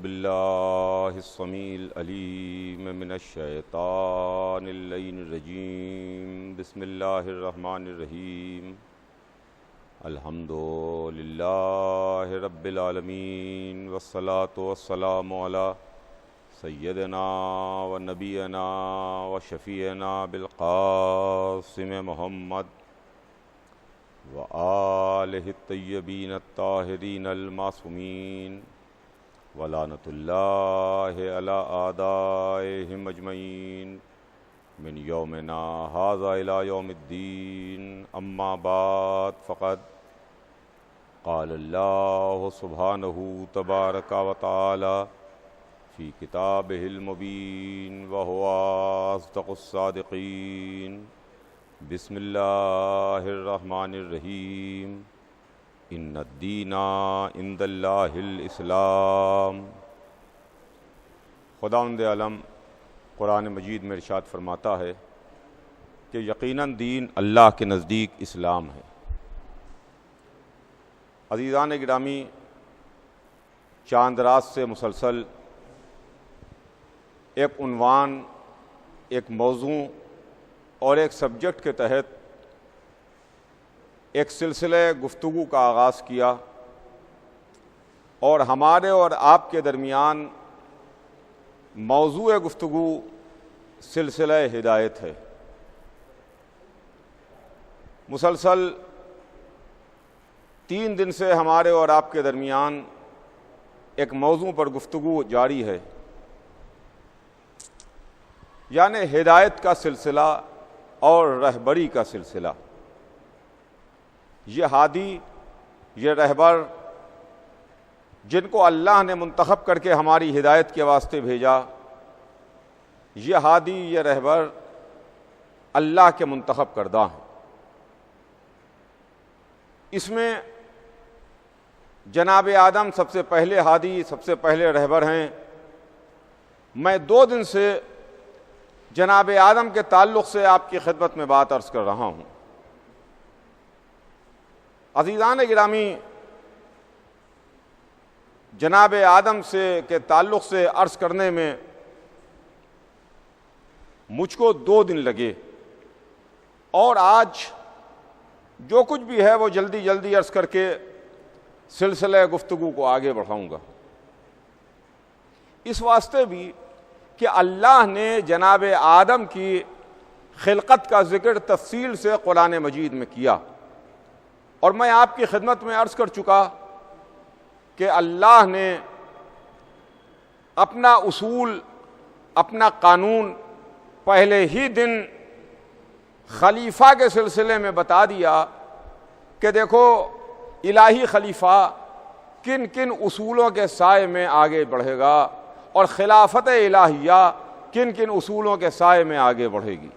باللہ السمیع العلیم من الشیطان اللعین الرجیم بسم اللہ الرحمن الرحیم الحمد للہ رب العالمین والصلاة والسلام علی سیدنا و نبینا و شفیعنا بالقاسم محمد وآلہ الطیبین الطاہرین المعصومین ولعنۃ اللہ علی اعدائہم اجمعین من یومنا ھذا الی یوم الدین اما بعد فقد قال اللہ سبحانہ تبارک و تعالی فی کتابہ المبین وہو اصدق الصادقین بسم اللہ الرحمن الرحیم ان الدین عند اللہ الاسلام۔ خداوند عالم قرآن مجید میں ارشاد فرماتا ہے کہ یقیناً دین اللہ کے نزدیک اسلام ہے۔ عزیزان گرامی، چاند رات سے مسلسل ایک عنوان، ایک موضوع اور ایک سبجیکٹ کے تحت ایک سلسلہ گفتگو کا آغاز کیا، اور ہمارے اور آپ کے درمیان موضوع گفتگو سلسلہ ہدایت ہے۔ مسلسل 3 دن سے ہمارے اور آپ کے درمیان ایک موضوع پر گفتگو جاری ہے، یعنی ہدایت کا سلسلہ اور رہبری کا سلسلہ۔ یہ ہادی، یہ رہبر جن کو اللہ نے منتخب کر کے ہماری ہدایت کے واسطے بھیجا، یہ ہادی، یہ رہبر اللہ کے منتخب کردہ ہیں۔ اس میں جناب آدم سب سے پہلے ہادی، سب سے پہلے رہبر ہیں۔ میں 2 دن سے جناب آدم کے تعلق سے آپ کی خدمت میں بات عرض کر رہا ہوں۔ عزیزان گرامی، جناب آدم کے تعلق سے عرض کرنے میں مجھ کو 2 دن لگے، اور آج جو کچھ بھی ہے وہ جلدی جلدی عرض کر کے سلسلہ گفتگو کو آگے بڑھاؤں گا۔ اس واسطے بھی کہ اللہ نے جناب آدم کی خلقت کا ذکر تفصیل سے قرآن مجید میں کیا، اور میں آپ کی خدمت میں عرض کر چکا کہ اللہ نے اپنا اصول، اپنا قانون پہلے ہی دن خلیفہ کے سلسلے میں بتا دیا کہ دیکھو الہی خلیفہ کن کن اصولوں کے سائے میں آگے بڑھے گا، اور خلافت الہیہ کن کن اصولوں کے سائے میں آگے بڑھے گی۔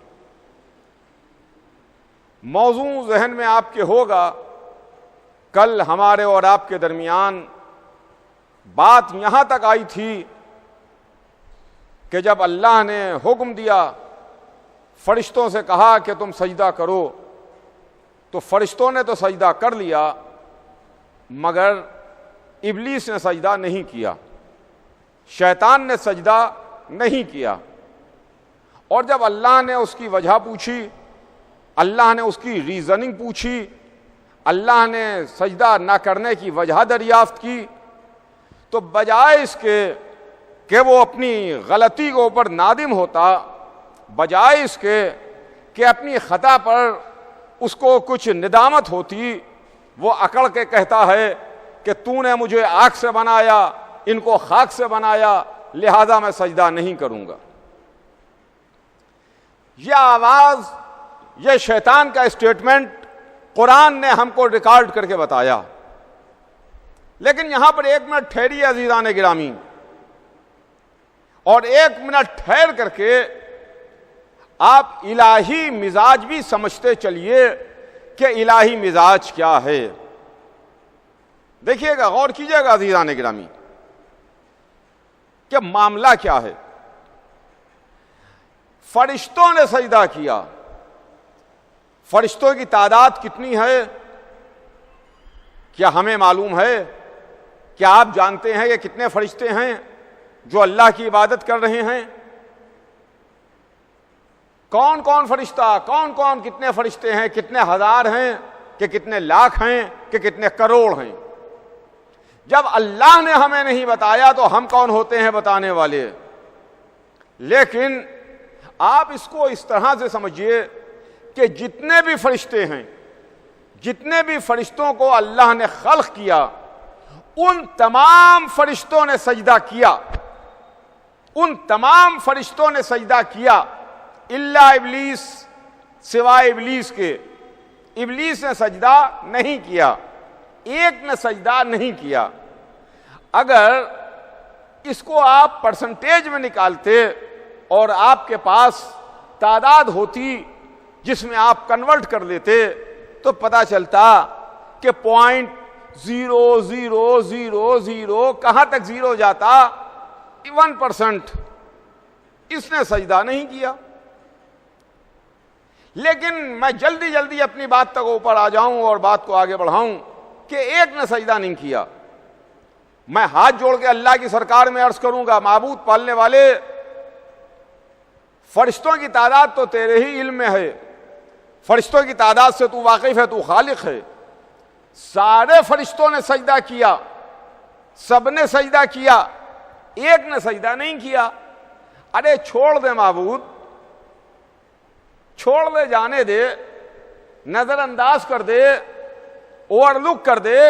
موضوع ذہن میں آپ کے ہوگا، کل ہمارے اور آپ کے درمیان بات یہاں تک آئی تھی کہ جب اللہ نے حکم دیا، فرشتوں سے کہا کہ تم سجدہ کرو، تو فرشتوں نے تو سجدہ کر لیا، مگر ابلیس نے سجدہ نہیں کیا، شیطان نے سجدہ نہیں کیا۔ اور جب اللہ نے اس کی وجہ پوچھی، اللہ نے اس کی ریزننگ پوچھی، اللہ نے سجدہ نہ کرنے کی وجہ دریافت کی، تو بجائے اس کے کہ وہ اپنی غلطی کے اوپر نادم ہوتا، بجائے اس کے کہ اپنی خطا پر اس کو کچھ ندامت ہوتی، وہ اکڑ کے کہتا ہے کہ تو نے مجھے آگ سے بنایا، ان کو خاک سے بنایا، لہذا میں سجدہ نہیں کروں گا۔ یہ آواز، یہ شیطان کا اسٹیٹمنٹ قرآن نے ہم کو ریکارڈ کر کے بتایا۔ لیکن یہاں پر 1 منٹ ٹھہریے عزیزان گرامی، اور 1 منٹ ٹھہر کر کے آپ الہی مزاج بھی سمجھتے چلیے کہ الہی مزاج کیا ہے۔ دیکھیے گا، غور کیجیے گا عزیزان گرامی کہ معاملہ کیا ہے۔ فرشتوں نے سجدہ کیا، فرشتوں کی تعداد کتنی ہے کیا ہمیں معلوم ہے؟ کیا آپ جانتے ہیں کہ کتنے فرشتے ہیں؟ جو اللہ کی عبادت کر رہے ہیں؟ کون کون فرشتہ، کون کون، کتنے فرشتے ہیں، کتنے ہزار ہیں کہ کتنے لاکھ ہیں کہ کتنے کروڑ ہیں؟ جب اللہ نے ہمیں نہیں بتایا تو ہم کون ہوتے ہیں بتانے والے؟ لیکن آپ اس کو اس طرح سے سمجھیے کہ جتنے بھی فرشتے ہیں، جتنے بھی فرشتوں کو اللہ نے خلق کیا، ان تمام فرشتوں نے سجدہ کیا، ان تمام فرشتوں نے سجدہ کیا الا ابلیس، سوائے ابلیس کے۔ ابلیس نے سجدہ نہیں کیا، ایک نے سجدہ نہیں کیا۔ اگر اس کو آپ پرسنٹیج میں نکالتے اور آپ کے پاس تعداد ہوتی جس میں آپ کنورٹ کر دیتے تو پتہ چلتا کہ 0.0000 کہاں تک زیرو جاتا؟ 1%۔ اس نے سجدہ نہیں کیا۔ لیکن میں جلدی جلدی اپنی بات تک اوپر آ جاؤں اور بات کو آگے بڑھاؤں کہ ایک نے سجدہ نہیں کیا۔ میں ہاتھ جوڑ کے اللہ کی سرکار میں عرض کروں گا، معبود پالنے والے، فرشتوں کی تعداد تو تیرے ہی علم میں ہے، فرشتوں کی تعداد سے تو واقف ہے، تو خالق ہے۔ سارے فرشتوں نے سجدہ کیا، سب نے سجدہ کیا، ایک نے سجدہ نہیں کیا۔ ارے چھوڑ دے معبود، چھوڑ دے، جانے دے، نظر انداز کر دے، اوور لک کر دے۔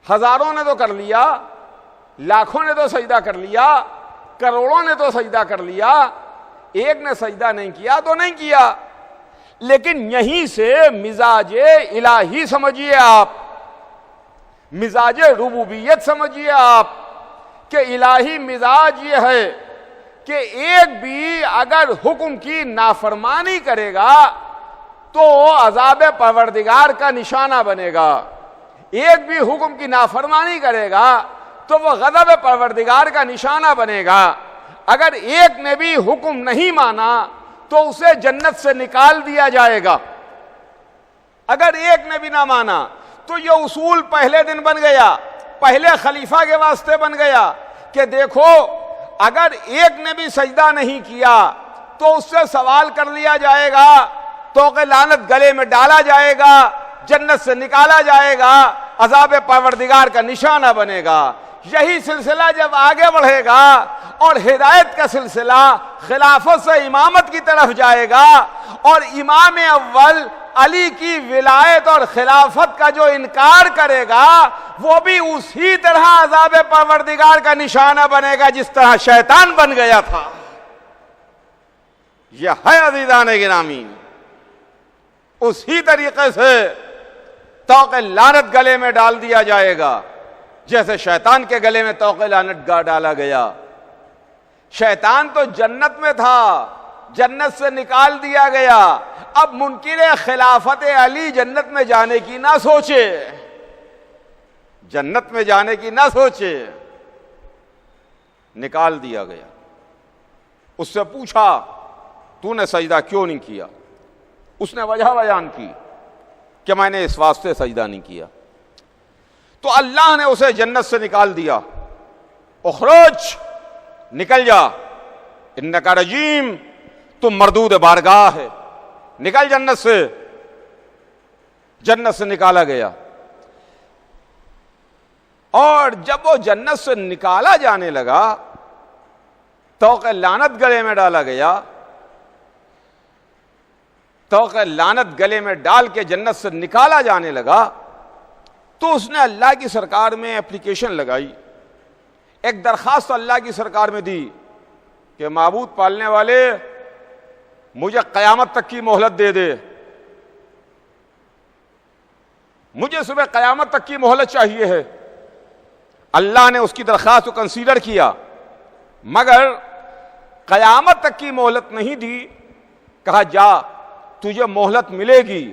ہزاروں نے تو کر لیا، لاکھوں نے تو سجدہ کر لیا، کروڑوں نے تو سجدہ کر لیا، ایک نے سجدہ نہیں کیا تو نہیں کیا۔ لیکن یہیں سے مزاج الہی سمجھیے آپ، مزاج ربوبیت سمجھیے آپ کہ الہی مزاج یہ ہے کہ ایک بھی اگر حکم کی نافرمانی کرے گا تو عذاب پروردگار کا نشانہ بنے گا، ایک بھی حکم کی نافرمانی کرے گا تو وہ غضب پروردگار کا نشانہ بنے گا۔ اگر ایک نے بھی حکم نہیں مانا تو اسے جنت سے نکال دیا جائے گا۔ اگر ایک نے بھی نہ مانا تو یہ اصول پہلے دن بن گیا، پہلے خلیفہ کے واسطے بن گیا کہ دیکھو اگر ایک نے بھی سجدہ نہیں کیا تو اس سے سوال کر لیا جائے گا، توق لعنت گلے میں ڈالا جائے گا، جنت سے نکالا جائے گا، عذاب پروردگار کا نشانہ بنے گا۔ یہی سلسلہ جب آگے بڑھے گا اور ہدایت کا سلسلہ خلافت سے امامت کی طرف جائے گا اور امام اول علی کی ولایت اور خلافت کا جو انکار کرے گا وہ بھی اسی طرح عذاب پروردگار کا نشانہ بنے گا جس طرح شیطان بن گیا تھا۔ یہ ہے عزیزان گرامی، اسی طریقے سے توق لعنت گلے میں ڈال دیا جائے گا جیسے شیطان کے گلے میں توق لعنت ڈالا گیا۔ شیطان تو جنت میں تھا، جنت سے نکال دیا گیا، اب منکر خلافت علی جنت میں جانے کی نہ سوچے، جنت میں جانے کی نہ سوچے، نکال دیا گیا۔ اس سے پوچھا تو نے سجدہ کیوں نہیں کیا؟ اس نے وجہ بیان کی کہ میں نے اس واسطے سجدہ نہیں کیا۔ تو اللہ نے اسے جنت سے نکال دیا، اخرج، نکل جا، انکا رجیم، تم مردود بارگاہ ہے، نکل جنت سے۔ جنت سے نکالا گیا، اور جب وہ جنت سے نکالا جانے لگا توق لعنت گلے میں ڈالا گیا، توق لعنت گلے میں ڈال کے جنت سے نکالا جانے لگا تو اس نے اللہ کی سرکار میں اپلیکیشن لگائی، ایک درخواست اللہ کی سرکار میں دی کہ معبود پالنے والے مجھے قیامت تک کی مہلت دے دے، مجھے صبح قیامت تک کی مہلت چاہیے ہے۔ اللہ نے اس کی درخواست کو کنسیڈر کیا مگر قیامت تک کی مہلت نہیں دی، کہا جا تجھے مہلت ملے گی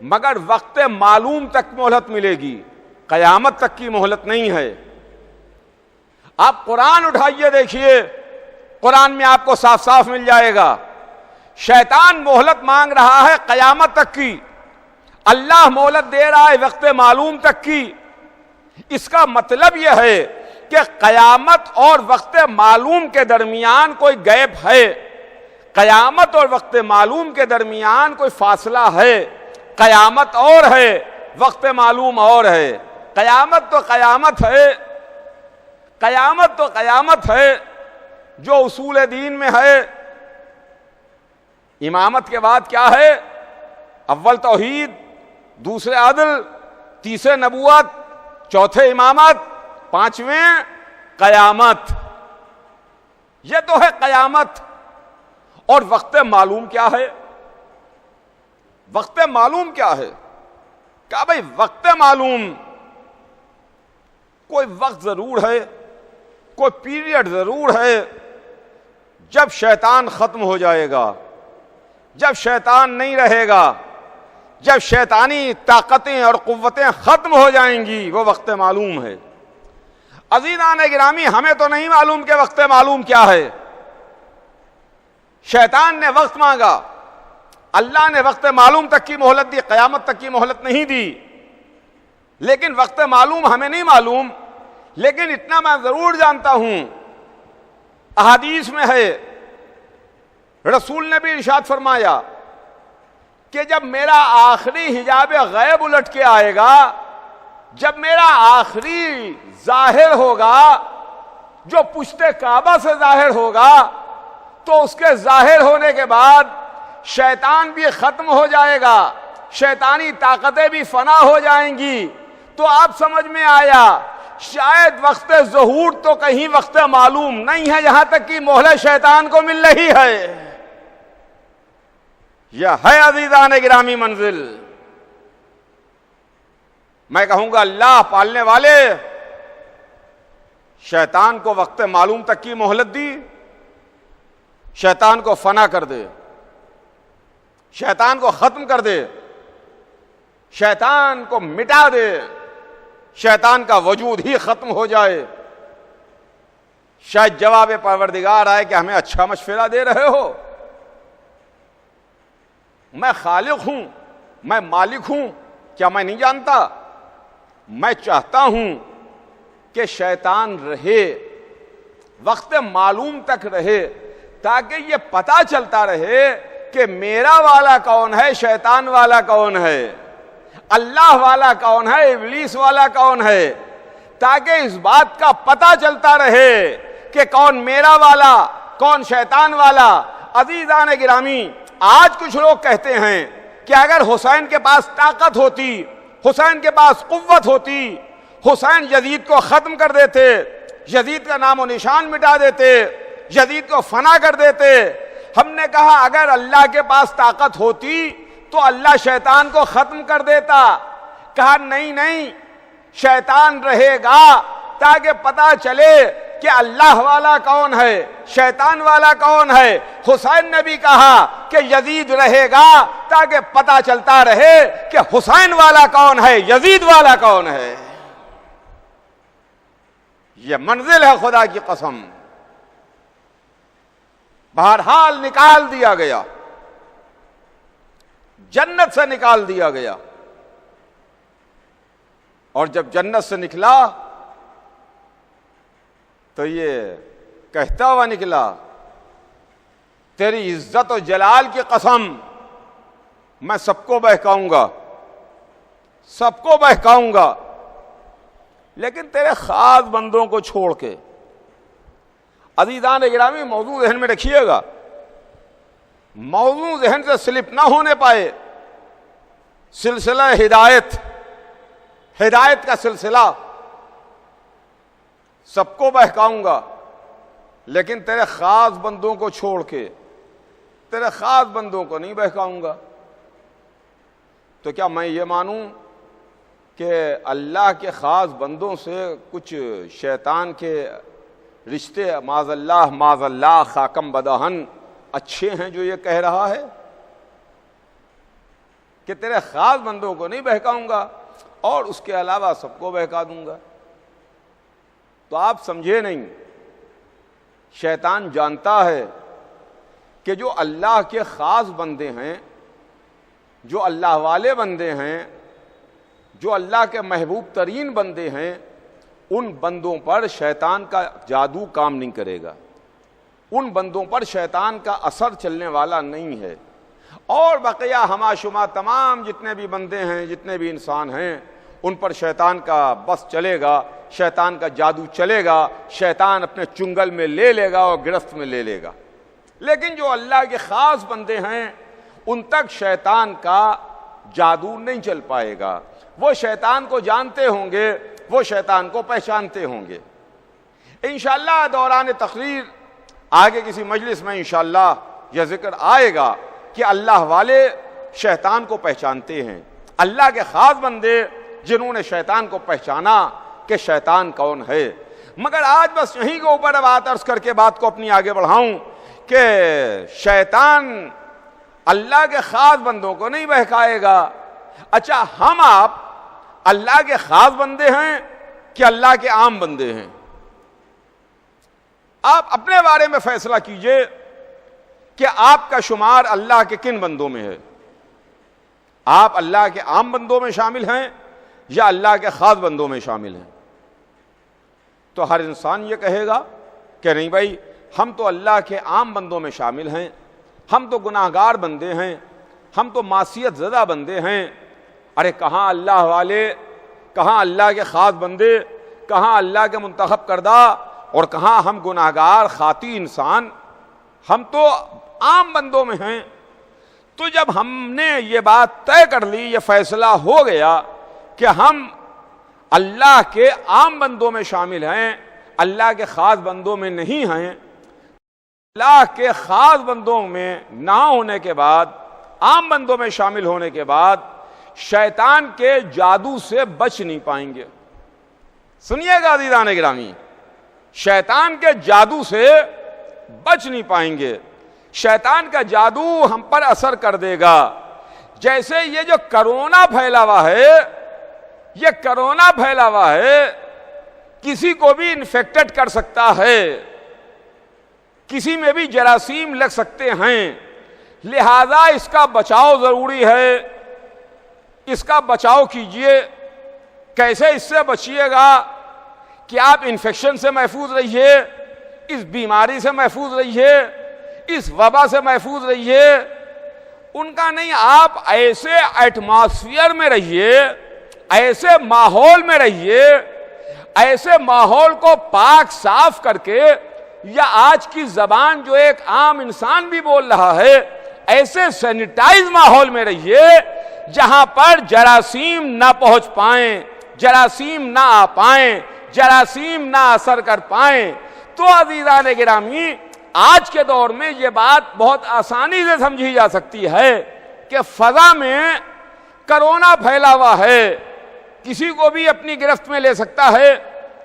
مگر وقت معلوم تک مہلت ملے گی، قیامت تک کی مہلت نہیں ہے۔ آپ قرآن اٹھائیے دیکھیے، قرآن میں آپ کو صاف صاف مل جائے گا، شیطان مہلت مانگ رہا ہے قیامت تک کی، اللہ مہلت دے رہا ہے وقت معلوم تک کی۔ اس کا مطلب یہ ہے کہ قیامت اور وقت معلوم کے درمیان کوئی گیپ ہے، قیامت اور وقت معلوم کے درمیان کوئی فاصلہ ہے، قیامت اور ہے وقت معلوم اور ہے۔ قیامت تو قیامت ہے، قیامت تو قیامت ہے جو اصول دین میں ہے۔ امامت کے بعد کیا ہے؟ اول توحید، دوسرے عدل، تیسرے نبوت، چوتھے امامت، پانچویں قیامت۔ یہ تو ہے قیامت۔ اور وقت معلوم کیا ہے؟ وقت معلوم کیا ہے؟ کہا بھائی وقت معلوم کوئی وقت ضرور ہے، کوئی پیریڈ ضرور ہے، جب شیطان ختم ہو جائے گا، جب شیطان نہیں رہے گا، جب شیطانی طاقتیں اور قوتیں ختم ہو جائیں گی، وہ وقت معلوم ہے۔ عزیزان گرامی، ہمیں تو نہیں معلوم کہ وقت معلوم کیا ہے۔ شیطان نے وقت مانگا، اللہ نے وقت معلوم تک کی مہلت دی، قیامت تک کی مہلت نہیں دی۔ لیکن وقت معلوم ہمیں نہیں معلوم، لیکن اتنا میں ضرور جانتا ہوں، احادیث میں ہے، رسول نے بھی ارشاد فرمایا کہ جب میرا آخری حجاب غیب الٹ کے آئے گا، جب میرا آخری ظاہر ہوگا جو پشت کعبہ سے ظاہر ہوگا، تو اس کے ظاہر ہونے کے بعد شیطان بھی ختم ہو جائے گا، شیطانی طاقتیں بھی فنا ہو جائیں گی۔ تو آپ سمجھ میں آیا شاید وقت ظہور تو کہیں وقت معلوم نہیں ہے، یہاں تک کہ مہلت شیطان کو مل رہی ہے۔ یہ ہے عزیزان گرامی منزل۔ میں کہوں گا اللہ پالنے والے شیطان کو وقت معلوم تک کی مہلت دی، شیطان کو فنا کر دے، شیطان کو ختم کر دے، شیطان کو مٹا دے، شیطان کا وجود ہی ختم ہو جائے۔ شاید جواب پروردگار آئے کہ ہمیں اچھا مشورہ دے رہے ہو، میں خالق ہوں، میں مالک ہوں، کیا میں نہیں جانتا؟ میں چاہتا ہوں کہ شیطان رہے، وقت معلوم تک رہے، تاکہ یہ پتہ چلتا رہے کہ میرا والا کون ہے، شیطان والا کون ہے، اللہ والا کون ہے، ابلیس والا کون ہے، تاکہ اس بات کا پتہ چلتا رہے کہ کون میرا والا، کون شیطان والا۔ عزیزان گرامی، آج کچھ لوگ کہتے ہیں کہ اگر حسین کے پاس طاقت ہوتی، حسین کے پاس قوت ہوتی، حسین یزید کو ختم کر دیتے، یزید کا نام و نشان مٹا دیتے، یزید کو فنا کر دیتے۔ ہم نے کہا اگر اللہ کے پاس طاقت ہوتی تو اللہ شیطان کو ختم کر دیتا۔ کہا نہیں نہیں، شیطان رہے گا تاکہ پتہ چلے کہ اللہ والا کون ہے، شیطان والا کون ہے۔ حسین نے بھی کہا کہ یزید رہے گا تاکہ پتہ چلتا رہے کہ حسین والا کون ہے، یزید والا کون ہے۔ یہ منزل ہے خدا کی قسم۔ بہرحال نکال دیا گیا، جنت سے نکال دیا گیا، اور جب جنت سے نکلا تو یہ کہتا ہوا نکلا، تیری عزت و جلال کی قسم میں سب کو بہکاؤں گا، سب کو بہکاؤں گا، لیکن تیرے خاص بندوں کو چھوڑ کے۔ عزیزان گرامی، موضوع ذہن میں رکھیے گا، موضوع ذہن سے سلپ نہ ہونے پائے۔ سلسلہ ہدایت، ہدایت کا سلسلہ، سب کو بہکاؤں گا لیکن تیرے خاص بندوں کو چھوڑ کے، تیرے خاص بندوں کو نہیں بہکاؤں گا۔ تو کیا میں یہ مانوں کہ اللہ کے خاص بندوں سے کچھ شیطان کے رشتے معاذ اللہ خاکم بدہن اچھے ہیں جو یہ کہہ رہا ہے کہ تیرے خاص بندوں کو نہیں بہکاؤں گا اور اس کے علاوہ سب کو بہکا دوں گا؟ تو آپ سمجھے نہیں، شیطان جانتا ہے کہ جو اللہ کے خاص بندے ہیں، جو اللہ والے بندے ہیں، جو اللہ کے محبوب ترین بندے ہیں، ان بندوں پر شیطان کا جادو کام نہیں کرے گا، ان بندوں پر شیطان کا اثر چلنے والا نہیں ہے۔ اور بقیہ ہما شما تمام جتنے بھی بندے ہیں، جتنے بھی انسان ہیں، ان پر شیطان کا بس چلے گا، شیطان کا جادو چلے گا، شیطان اپنے چنگل میں لے لے گا اور گرفت میں لے لے گا۔ لیکن جو اللہ کے خاص بندے ہیں ان تک شیطان کا جادو نہیں چل پائے گا، وہ شیطان کو جانتے ہوں گے، وہ شیطان کو پہچانتے ہوں گے۔ انشاءاللہ دوران تقریر آگے کسی مجلس میں انشاءاللہ یہ ذکر آئے گا کہ اللہ والے شیطان کو پہچانتے ہیں، اللہ کے خاص بندے جنہوں نے شیطان کو پہچانا کہ شیطان کون ہے۔ مگر آج بس یہیں کے اوپر بات عرض کر کے بات کو اپنی آگے بڑھاؤں کہ شیطان اللہ کے خاص بندوں کو نہیں بہکائے گا۔ اچھا، ہم آپ اللہ کے خاص بندے ہیں کہ اللہ کے عام بندے ہیں؟ آپ اپنے بارے میں فیصلہ کیجئے کہ آپ کا شمار اللہ کے کن بندوں میں ہے۔ آپ اللہ کے عام بندوں میں شامل ہیں یا اللہ کے خاص بندوں میں شامل ہیں؟ تو ہر انسان یہ کہے گا کہ نہیں بھائی، ہم تو اللہ کے عام بندوں میں شامل ہیں، ہم تو گناہگار بندے ہیں، ہم تو معصیت زدہ بندے ہیں۔ ارے کہاں اللہ والے، کہاں اللہ کے خاص بندے، کہاں اللہ کے منتخب کردہ، اور کہاں ہم گناہگار خاطی انسان، ہم تو عام بندوں میں ہیں۔ تو جب ہم نے یہ بات طے کر لی، یہ فیصلہ ہو گیا کہ ہم اللہ کے عام بندوں میں شامل ہیں، اللہ کے خاص بندوں میں نہیں ہیں، اللہ کے خاص بندوں میں نہ ہونے کے بعد، عام بندوں میں شامل ہونے کے بعد شیطان کے جادو سے بچ نہیں پائیں گے۔ سنیے گا عزیزان گرامی، شیطان کے جادو سے بچ نہیں پائیں گے۔ شیطان کا جادو ہم پر اثر کر دے گا۔ جیسے یہ جو کرونا پھیلا ہوا ہے، یہ کرونا پھیلا ہوا ہے، کسی کو بھی انفیکٹڈ کر سکتا ہے، کسی میں بھی جراثیم لگ سکتے ہیں، لہذا اس کا بچاؤ ضروری ہے۔ اس کا بچاؤ کیجئے۔ کیسے اس سے بچیے گا کہ آپ انفیکشن سے محفوظ رہیے، اس بیماری سے محفوظ رہیے، اس وبا سے محفوظ رہیے۔ ان کا نہیں، آپ ایسے ایٹماسفیئر میں رہیے، ایسے ماحول میں رہیے، ایسے ماحول کو پاک صاف کر کے، یا آج کی زبان جو ایک عام انسان بھی بول رہا ہے، ایسے سینیٹائز ماحول میں رہیے جہاں پر جراثیم نہ پہنچ پائیں، جراثیم نہ آ پائیں، جراثیم نہ اثر کر پائیں۔ تو عزیزان گرامی، آج کے دور میں یہ بات بہت آسانی سے سمجھی جا سکتی ہے کہ فضا میں کرونا پھیلا ہوا ہے، کسی کو بھی اپنی گرفت میں لے سکتا ہے،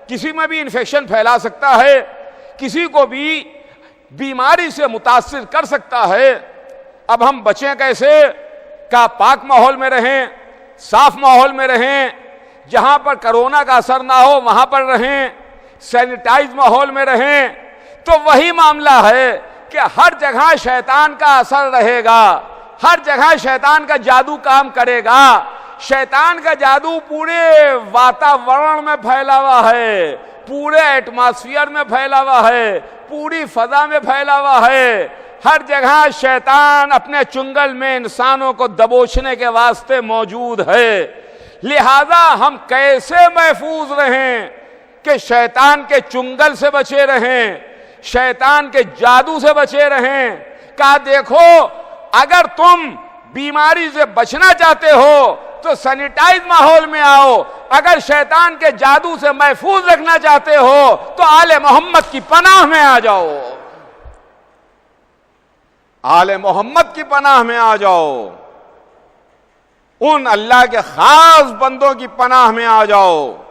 کسی میں بھی انفیکشن پھیلا سکتا ہے، کسی کو بھی بیماری سے متاثر کر سکتا ہے۔ اب ہم بچیں کیسے؟ کہ پاک ماحول میں رہیں، صاف ماحول میں رہیں، جہاں پر کرونا کا اثر نہ ہو وہاں پر رہیں، سینیٹائز ماحول میں رہیں۔ تو وہی معاملہ ہے کہ ہر جگہ شیطان کا اثر رہے گا، ہر جگہ شیطان کا جادو کام کرے گا۔ شیطان کا جادو پورے واتاورن میں پھیلا ہوا ہے، پورے ایٹماسفیئر میں پھیلا ہوا ہے، پوری فضا میں پھیلا ہوا ہے۔ ہر جگہ شیطان اپنے چنگل میں انسانوں کو دبوچنے کے واسطے موجود ہے۔ لہذا ہم کیسے محفوظ رہیں کہ شیطان کے چنگل سے بچے رہیں، شیطان کے جادو سے بچے رہیں؟ کہا دیکھو، اگر تم بیماری سے بچنا چاہتے ہو تو سینیٹائز ماحول میں آؤ، اگر شیطان کے جادو سے محفوظ رکھنا چاہتے ہو تو آل محمد کی پناہ میں آ جاؤ، آل محمد کی پناہ میں آ جاؤ، ان اللہ کے خاص بندوں کی پناہ میں آ جاؤ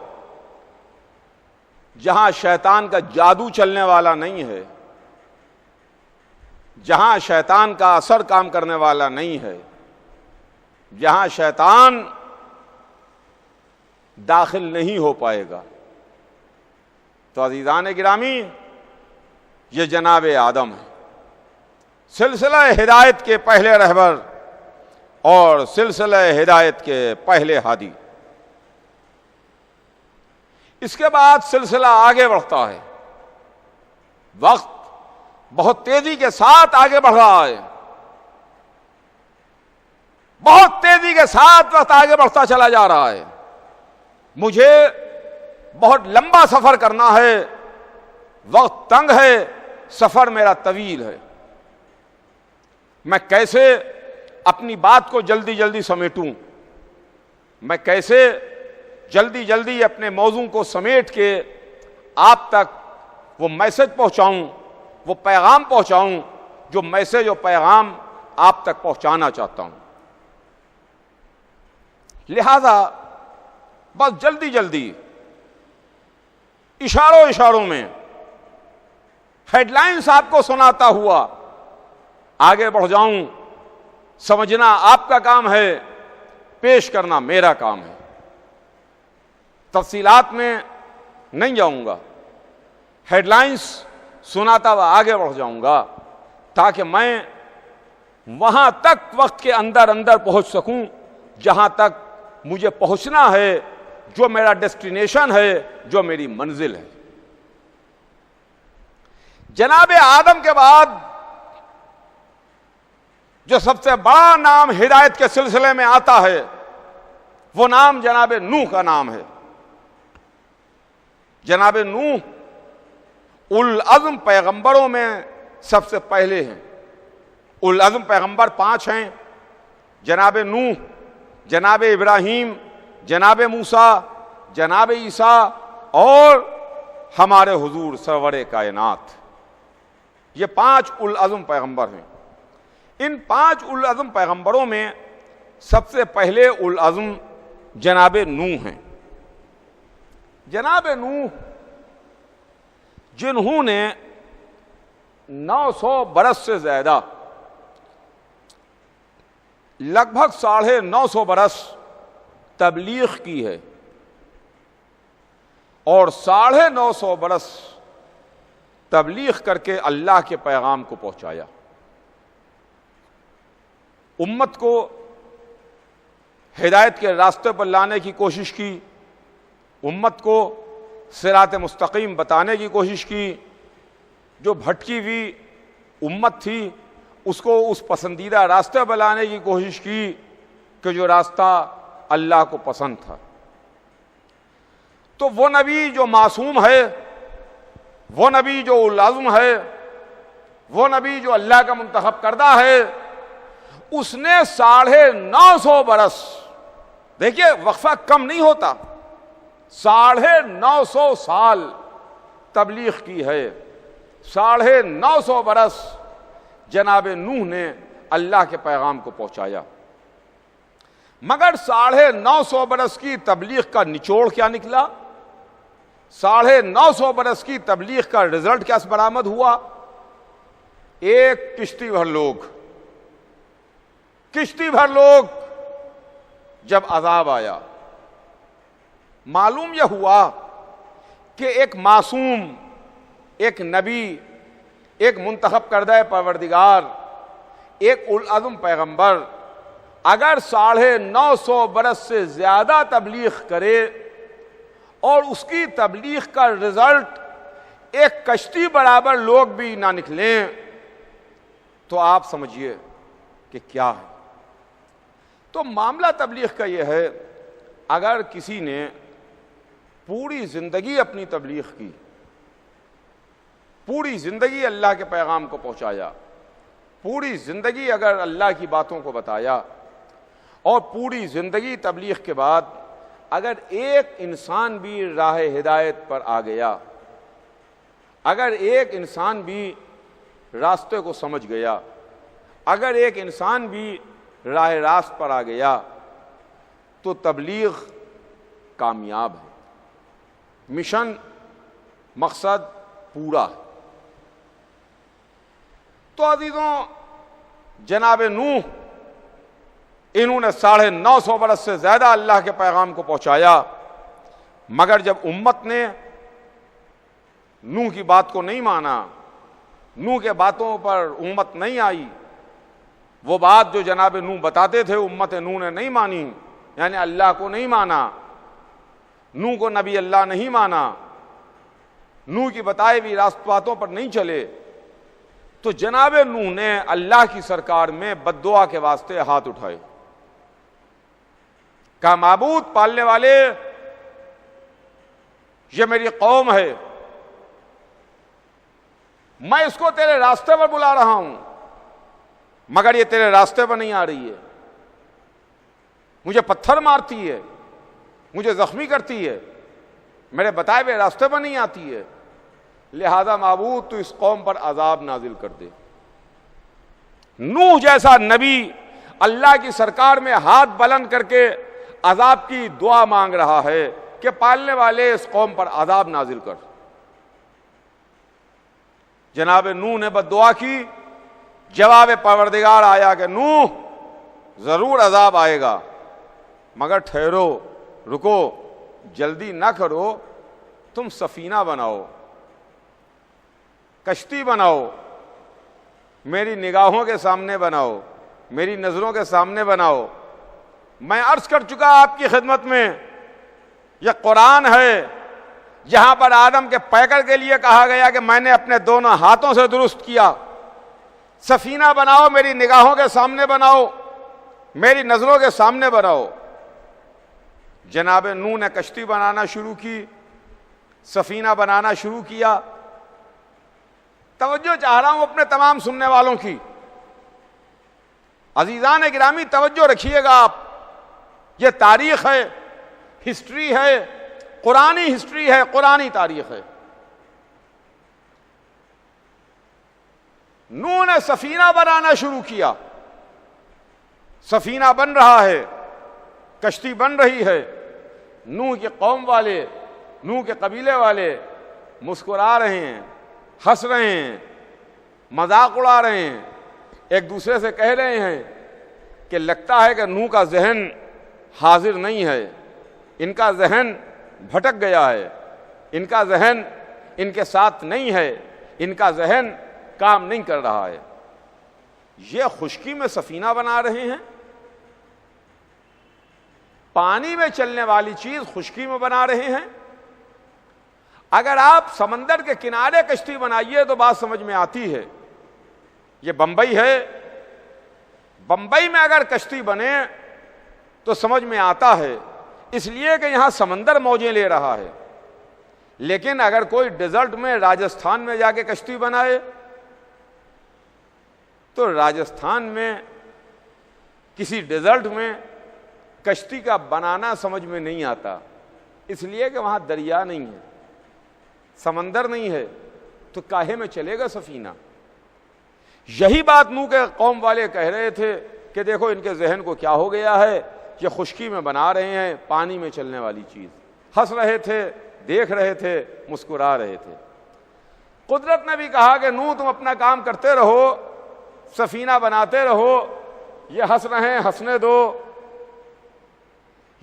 جہاں شیطان کا جادو چلنے والا نہیں ہے، جہاں شیطان کا اثر کام کرنے والا نہیں ہے، جہاں شیطان داخل نہیں ہو پائے گا۔ تو عزیزان گرامی، یہ جناب آدم ہے، سلسلہ ہدایت کے پہلے رہبر اور سلسلہ ہدایت کے پہلے ہادی۔ اس کے بعد سلسلہ آگے بڑھتا ہے، وقت بہت تیزی کے ساتھ آگے بڑھ رہا ہے، بہت تیزی کے ساتھ وقت آگے بڑھتا چلا جا رہا ہے۔ مجھے بہت لمبا سفر کرنا ہے، وقت تنگ ہے، سفر میرا طویل ہے، میں کیسے اپنی بات کو جلدی جلدی سمیٹوں، میں کیسے جلدی جلدی اپنے موضوع کو سمیٹ کے آپ تک وہ میسج پہنچاؤں، وہ پیغام پہنچاؤں جو میسج اور پیغام آپ تک پہنچانا چاہتا ہوں۔ لہذا بس جلدی جلدی اشاروں میں ہیڈ لائنز آپ کو سناتا ہوا آگے بڑھ جاؤں۔ سمجھنا آپ کا کام ہے، پیش کرنا میرا کام ہے۔ تفصیلات میں نہیں جاؤں گا، ہیڈ لائنز سناتا ہوا آگے بڑھ جاؤں گا تاکہ میں وہاں تک وقت کے اندر پہنچ سکوں جہاں تک مجھے پہنچنا ہے، جو میرا ڈیسٹینیشن ہے، جو میری منزل ہے۔ جناب آدم کے بعد جو سب سے بڑا نام ہدایت کے سلسلے میں آتا ہے وہ نام جناب نوح کا نام ہے۔ جناب نوح اولوالعزم پیغمبروں میں سب سے پہلے ہیں۔ اولوالعزم پیغمبر 5 ہیں، جناب نوح، جناب ابراہیم، جناب موسیٰ، جناب عیسیٰ اور ہمارے حضور سرور کائنات۔ یہ 5 اولوالعزم پیغمبر ہیں۔ ان 5 اولوالعزم پیغمبروں میں سب سے پہلے اولوالعزم جناب نوح ہیں۔ جناب نوح جنہوں نے 900 برس سے زیادہ، لگ بھگ 950 برس تبلیغ کی ہے اور 950 برس تبلیغ کر کے اللہ کے پیغام کو پہنچایا، امت کو ہدایت کے راستے پر لانے کی کوشش کی، امت کو صراط مستقیم بتانے کی کوشش کی، جو بھٹکی ہوئی امت تھی اس کو اس پسندیدہ راستے پر لانے کی کوشش کی کہ جو راستہ اللہ کو پسند تھا۔ تو وہ نبی جو معصوم ہے، وہ نبی جو اولوالعزم ہے، وہ نبی جو اللہ کا منتخب کردہ ہے، اس نے 950 برس، دیکھیے وقفہ کم نہیں ہوتا، 950 سال تبلیغ کی ہے، 950 برس جناب نوح نے اللہ کے پیغام کو پہنچایا۔ مگر 950 برس کی تبلیغ کا نچوڑ کیا نکلا؟ 950 برس کی تبلیغ کا رزلٹ کیا برآمد ہوا؟ ایک کشتی بھر لوگ جب عذاب آیا، معلوم یہ ہوا کہ ایک معصوم، ایک نبی، ایک منتخب کردہ پروردگار، ایک اولوالعزم پیغمبر اگر 950 برس سے زیادہ تبلیغ کرے اور اس کی تبلیغ کا رزلٹ ایک کشتی برابر لوگ بھی نہ نکلیں تو آپ سمجھیے کہ کیا ہے۔ تو معاملہ تبلیغ کا یہ ہے، اگر کسی نے پوری زندگی اپنی تبلیغ کی، پوری زندگی اللہ کے پیغام کو پہنچایا، پوری زندگی اگر اللہ کی باتوں کو بتایا اور پوری زندگی تبلیغ کے بعد اگر ایک انسان بھی راہ ہدایت پر آ گیا، اگر ایک انسان بھی راستے کو سمجھ گیا، اگر ایک انسان بھی راہ راست پر آ گیا تو تبلیغ کامیاب ہے، مشن مقصد پورا ہے۔ تو عزیزوں، جناب نوح انہوں نے 950 برس سے زیادہ اللہ کے پیغام کو پہنچایا، مگر جب امت نے نوح کی بات کو نہیں مانا، نوح کے باتوں پر امت نہیں آئی، وہ بات جو جناب نوح بتاتے تھے امت نوح نے نہیں مانی، یعنی اللہ کو نہیں مانا، نوح کو نبی اللہ نہیں مانا، نوح کی بتائے ہوئی راستوں پر نہیں چلے، تو جناب نوح نے اللہ کی سرکار میں بد دعا کے واسطے ہاتھ اٹھائے، کہا معبود پالنے والے، یہ میری قوم ہے، میں اس کو تیرے راستے پر بلا رہا ہوں مگر یہ تیرے راستے پر نہیں آ رہی ہے، مجھے پتھر مارتی ہے، مجھے زخمی کرتی ہے، میرے بتائے ہوئے راستے پر نہیں آتی ہے، لہذا معبود تو اس قوم پر عذاب نازل کر دے۔ نوح جیسا نبی اللہ کی سرکار میں ہاتھ بلند کر کے عذاب کی دعا مانگ رہا ہے کہ پالنے والے اس قوم پر عذاب نازل کر۔ جناب نوح نے بد دعا کی، جواب پروردگار آیا کہ نوح ضرور عذاب آئے گا مگر ٹھہرو، رکو، جلدی نہ کرو، تم سفینہ بناؤ، کشتی بناؤ، میری نگاہوں کے سامنے بناؤ، میری نظروں کے سامنے بناؤ۔ میں عرض کر چکا آپ کی خدمت میں، یہ قرآن ہے جہاں پر آدم کے پیکر کے لیے کہا گیا کہ میں نے اپنے دونوں ہاتھوں سے درست کیا، سفینہ بناؤ، میری نگاہوں کے سامنے بناؤ، میری نظروں کے سامنے بناؤ۔ جناب نوح نے کشتی بنانا شروع کی، سفینہ بنانا شروع کیا۔ توجہ چاہ رہا ہوں اپنے تمام سننے والوں کی، عزیزان گرامی توجہ رکھیے گا آپ، یہ تاریخ ہے، ہسٹری ہے، قرآنی ہسٹری ہے، قرآنی تاریخ ہے۔ نوح نے سفینہ بنانا شروع کیا، سفینہ بن رہا ہے، کشتی بن رہی ہے۔ نوح کی قوم والے، نوح کے قبیلے والے مسکرا رہے ہیں، ہنس رہے ہیں، مذاق اڑا رہے ہیں، ایک دوسرے سے کہہ رہے ہیں کہ لگتا ہے کہ نوح کا ذہن حاضر نہیں ہے، ان کا ذہن بھٹک گیا ہے، ان کا ذہن ان کے ساتھ نہیں ہے، ان کا ذہن کام نہیں کر رہا ہے۔ یہ خشکی میں سفینہ بنا رہے ہیں، پانی میں چلنے والی چیز خشکی میں بنا رہے ہیں۔ اگر آپ سمندر کے کنارے کشتی بنائیے تو بات سمجھ میں آتی ہے۔ یہ بمبئی ہے، بمبئی میں اگر کشتی بنے تو سمجھ میں آتا ہے، اس لیے کہ یہاں سمندر موجیں لے رہا ہے۔ لیکن اگر کوئی ڈیزرٹ میں راجستھان میں جا کے کشتی بنائے تو راجستھان میں کسی ڈیزرٹ میں کشتی کا بنانا سمجھ میں نہیں آتا، اس لیے کہ وہاں دریا نہیں ہے، سمندر نہیں ہے، تو کاہے میں چلے گا سفینہ؟ یہی بات نوح کے قوم والے کہہ رہے تھے کہ دیکھو ان کے ذہن کو کیا ہو گیا ہے، یہ خشکی میں بنا رہے ہیں پانی میں چلنے والی چیز۔ ہنس رہے تھے، دیکھ رہے تھے، مسکرا رہے تھے۔ قدرت نے بھی کہا کہ نوح تم اپنا کام کرتے رہو، سفینہ بناتے رہو، یہ ہنس رہے ہیں، ہنسنے دو۔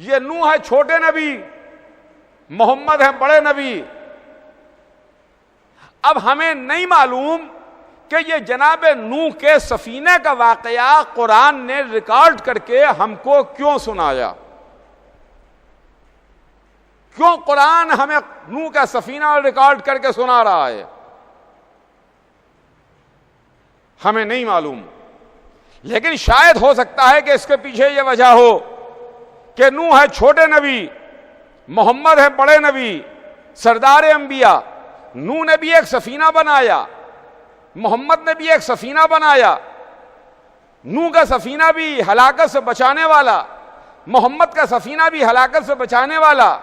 یہ نوح ہے چھوٹے نبی، محمد ہے بڑے نبی۔ اب ہمیں نہیں معلوم کہ یہ جناب نوح کے سفینے کا واقعہ قرآن نے ریکارڈ کر کے ہم کو کیوں سنایا، کیوں قرآن ہمیں نوح کا سفینہ ریکارڈ کر کے سنا رہا ہے، ہمیں نہیں معلوم۔ لیکن شاید ہو سکتا ہے کہ اس کے پیچھے یہ وجہ ہو کہ نوح ہے چھوٹے نبی، محمد ہے بڑے نبی، سردار انبیاء۔ نوح نے بھی ایک سفینہ بنایا، محمد نے بھی ایک سفینہ بنایا۔ نوح کا سفینہ بھی ہلاکت سے بچانے والا، محمد کا سفینہ بھی ہلاکت سے بچانے والا،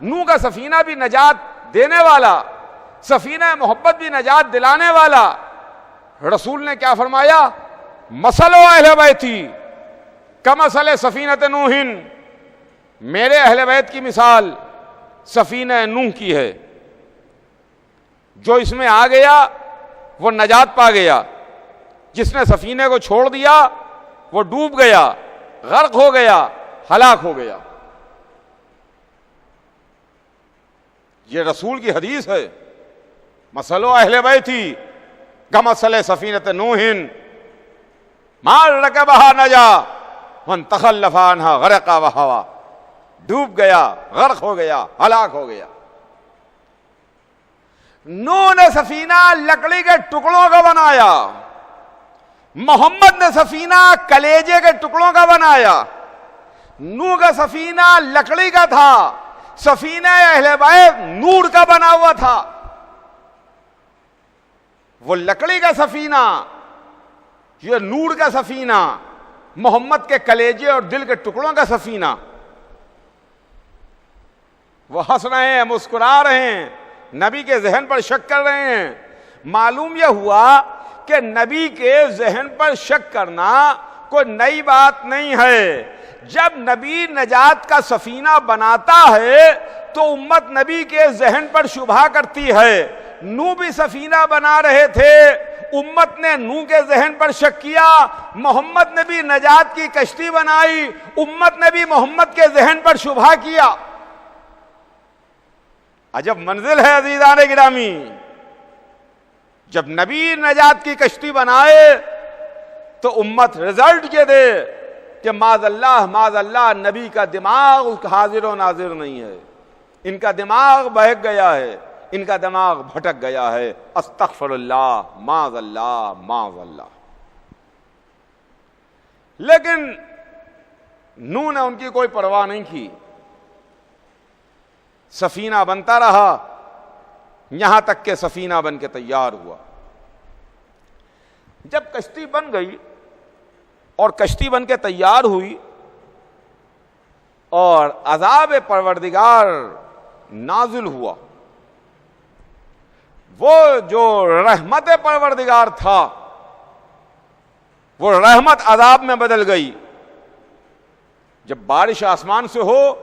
نوح کا سفینہ بھی نجات دینے والا، سفینہ محبت بھی نجات دلانے والا۔ رسول نے کیا فرمایا؟ مثل اہل بیتی کمثل سفینۃ نوح، میرے اہل بیت کی مثال سفینہ نوح کی ہے، جو اس میں آ گیا وہ نجات پا گیا، جس نے سفینے کو چھوڑ دیا وہ ڈوب گیا، غرق ہو گیا، ہلاک ہو گیا۔ یہ رسول کی حدیث ہے۔ مثل اہل بیتی کمثل سفینۃ نوح ما رکبها نجا من تخلف عنها غرق وهوى۔ ڈوب گیا، غرق ہو گیا، ہلاک ہو گیا۔ نوح نے سفینہ لکڑی کے ٹکڑوں کا بنایا، محمد نے سفینہ کلیجے کے ٹکڑوں کا بنایا۔ نوح کا سفینہ لکڑی کا تھا، سفینہ اہل بیت نور کا بنا ہوا تھا۔ وہ لکڑی کا سفینہ، یہ نور کا سفینہ، محمد کے کلیجے اور دل کے ٹکڑوں کا سفینہ۔ وہ ہنس رہے ہیں، مسکرا رہے ہیں، نبی کے ذہن پر شک کر رہے ہیں۔ معلوم یہ ہوا کہ نبی کے ذہن پر شک کرنا کوئی نئی بات نہیں ہے۔ جب نبی نجات کا سفینہ بناتا ہے تو امت نبی کے ذہن پر شبہ کرتی ہے۔ نوح بھی سفینہ بنا رہے تھے، امت نے نوح کے ذہن پر شک کیا۔ محمد نے بھی نجات کی کشتی بنائی، امت نے بھی محمد کے ذہن پر شبہ کیا۔ عجب منزل ہے عزیزان گرامی، جب نبی نجات کی کشتی بنائے تو امت رزلٹ یہ دے کہ معاذ اللہ نبی کا دماغ حاضر و ناظر نہیں ہے، ان کا دماغ بہک گیا ہے، ان کا دماغ بھٹک گیا ہے۔ استغفر اللہ، معاذ اللہ، معاذ اللہ۔ لیکن نوح نے ان کی کوئی پرواہ نہیں کی، سفینہ بنتا رہا یہاں تک کہ سفینہ بن کے تیار ہوا۔ جب کشتی بن گئی اور کشتی بن کے تیار ہوئی اور عذاب پروردگار نازل ہوا، وہ جو رحمت پروردگار تھا وہ رحمت عذاب میں بدل گئی۔ جب بارش آسمان سے ہو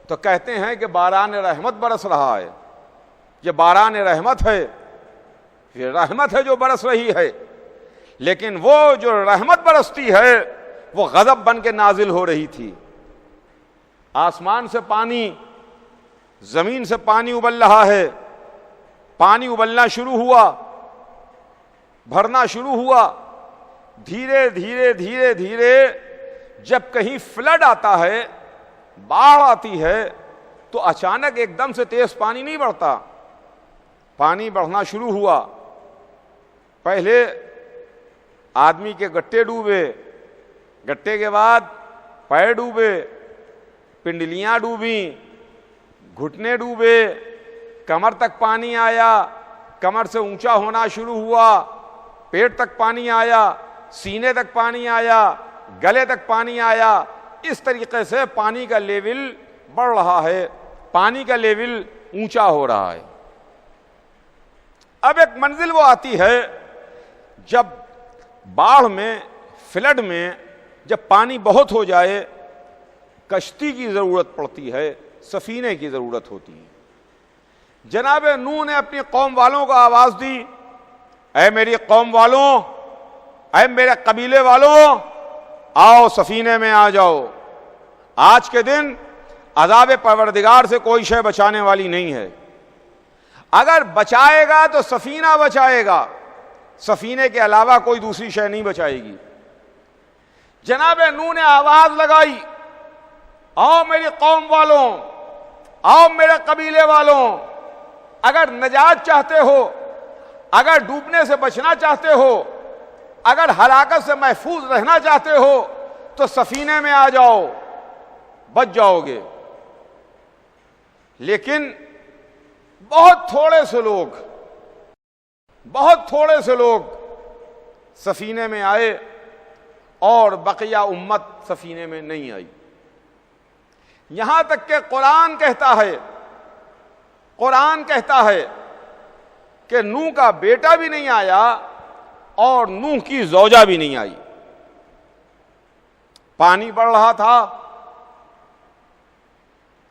تو کہتے ہیں کہ باران رحمت برس رہا ہے، یہ باران رحمت ہے، یہ رحمت ہے جو برس رہی ہے۔ لیکن وہ جو رحمت برستی ہے وہ غضب بن کے نازل ہو رہی تھی۔ آسمان سے پانی، زمین سے پانی ابل رہا ہے، پانی ابلنا شروع ہوا، بھرنا شروع ہوا۔ دھیرے دھیرے دھیرے دھیرے جب کہیں فلڈ آتا ہے، باڑھ آتی ہے، تو اچانک ایک دم سے تیز پانی نہیں بڑھتا، پانی بڑھنا شروع ہوا۔ پہلے آدمی کے گٹے ڈوبے، گٹے کے بعد پیر ڈوبے، پنڈلیاں ڈوبیں، گھٹنے ڈوبے، کمر تک پانی آیا، کمر سے اونچا ہونا شروع ہوا، پیٹ تک پانی آیا، سینے تک پانی آیا، گلے تک پانی آیا۔ اس طریقے سے پانی کا لیول بڑھ رہا ہے، پانی کا لیول اونچا ہو رہا ہے۔ اب ایک منزل وہ آتی ہے جب باڑھ میں، فلڈ میں جب پانی بہت ہو جائے، کشتی کی ضرورت پڑتی ہے، سفینے کی ضرورت ہوتی ہے۔ جناب نوح نے اپنی قوم والوں کو آواز دی، اے میری قوم والوں، اے میرے قبیلے والوں، آؤ سفینے میں آ جاؤ۔ آج کے دن عذاب پروردگار سے کوئی شے بچانے والی نہیں ہے۔ اگر بچائے گا تو سفینہ بچائے گا، سفینے کے علاوہ کوئی دوسری شے نہیں بچائے گی۔ جناب نوح نے آواز لگائی، آؤ میری قوم والوں، آؤ میرے قبیلے والوں، اگر نجات چاہتے ہو، اگر ڈوبنے سے بچنا چاہتے ہو، اگر ہلاکت سے محفوظ رہنا چاہتے ہو تو سفینے میں آ جاؤ، بچ جاؤ گے۔ لیکن بہت تھوڑے سے لوگ سفینے میں آئے اور بقیہ امت سفینے میں نہیں آئی۔ یہاں تک کہ قرآن کہتا ہے کہ نوح کا بیٹا بھی نہیں آیا اور نوح کی زوجہ بھی نہیں آئی۔ پانی بڑھ رہا تھا،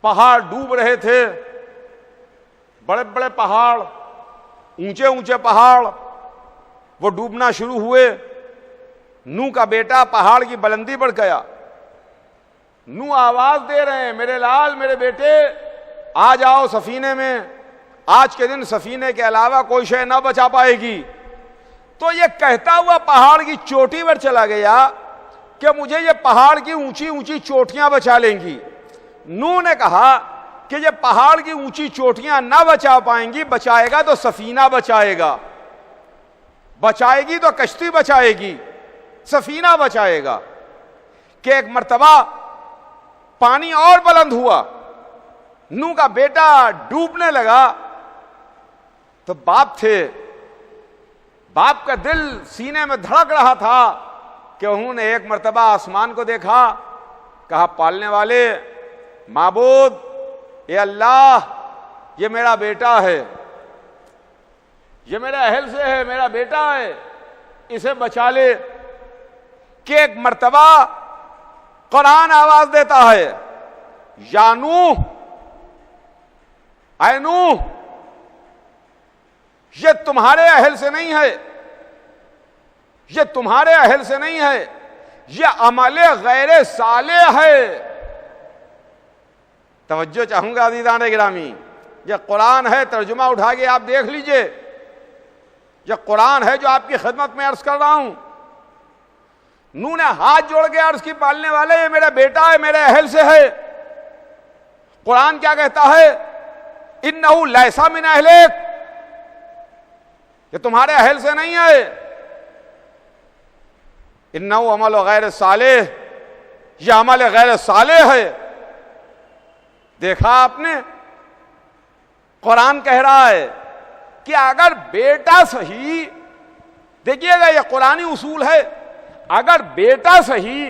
پہاڑ ڈوب رہے تھے، بڑے بڑے پہاڑ، اونچے اونچے پہاڑ وہ ڈوبنا شروع ہوئے۔ نوح کا بیٹا پہاڑ کی بلندی پر گیا، نوح آواز دے رہے ہیں، میرے لال، میرے بیٹے، آ جاؤ سفینے میں، آج کے دن سفینے کے علاوہ کوئی شے نہ بچا پائے گی۔ تو یہ کہتا ہوا پہاڑ کی چوٹی پر چلا گیا کہ مجھے یہ پہاڑ کی اونچی اونچی چوٹیاں بچا لیں گی، نوح نے کہا کہ یہ پہاڑ کی اونچی چوٹیاں نہ بچا پائیں گی، بچائے گا تو سفینہ بچائے گا، بچائے گی تو کشتی بچائے گی، سفینہ بچائے گا۔ کہ ایک مرتبہ پانی اور بلند ہوا، نوح کا بیٹا ڈوبنے لگا، تو باپ تھے، باپ کا دل سینے میں دھڑک رہا تھا کہ انہوں نے ایک مرتبہ آسمان کو دیکھا، کہا پالنے والے معبود اے اللہ، یہ میرا بیٹا ہے، یہ میرے اہل سے ہے، میرا بیٹا ہے، اسے بچا لے۔ کہ ایک مرتبہ قرآن آواز دیتا ہے، یا نوح، اے نوح، یہ تمہارے اہل سے نہیں ہے، یہ تمہارے اہل سے نہیں ہے، یہ عمل غیر صالح ہے۔ توجہ چاہوں گا عزیزان گرامی، یہ قرآن ہے، ترجمہ اٹھا کے آپ دیکھ لیجئے، یہ قرآن ہے جو آپ کی خدمت میں عرض کر رہا ہوں۔ نوح نے ہاتھ جوڑ کے عرض کی پالنے والے یہ میرا بیٹا ہے، میرے اہل سے ہے۔ قرآن کیا کہتا ہے؟ انہ لیس من اہلک، کہ تمہارے اہل سے نہیں ہے، انہ عمل غیر صالح، یہ عمل غیر صالح ہے۔ دیکھا آپ نے، قرآن کہہ رہا ہے کہ اگر بیٹا صحیح، دیکھیے گا یہ قرآنی اصول ہے، اگر بیٹا صحیح